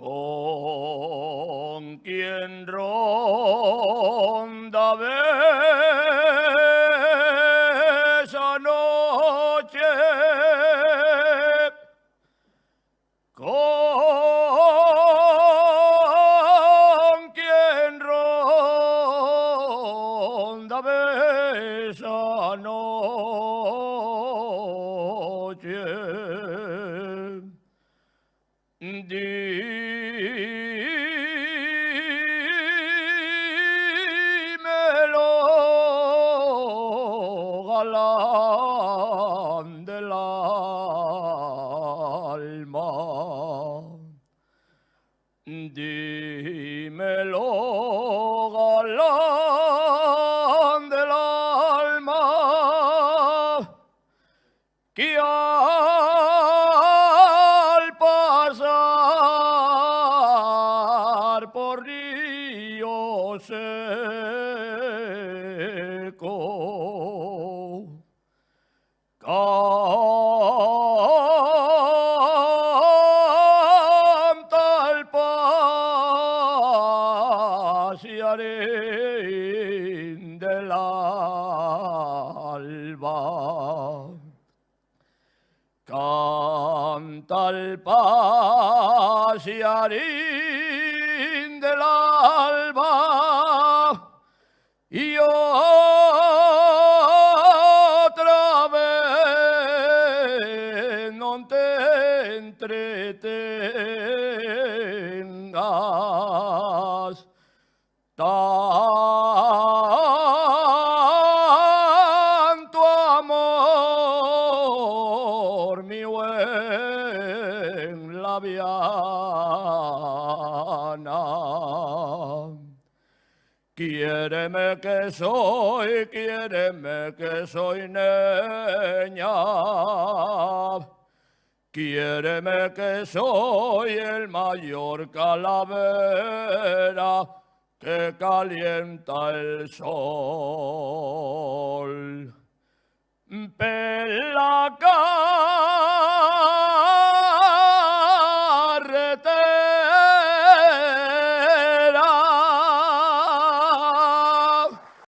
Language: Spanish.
con quien ronda esa noche, con quien ronda esa noche. Dímelo, galán del alma. Dímelo, galán del alma, que al pasar por río seco, canta el pasearín del alba. Canta el pasearín del alba y otra vez no te entretengas tanto amor, mi buen Labiana. Quiéreme que soy niña. Quiéreme que soy el mayor calavera que calienta el sol. Pelaca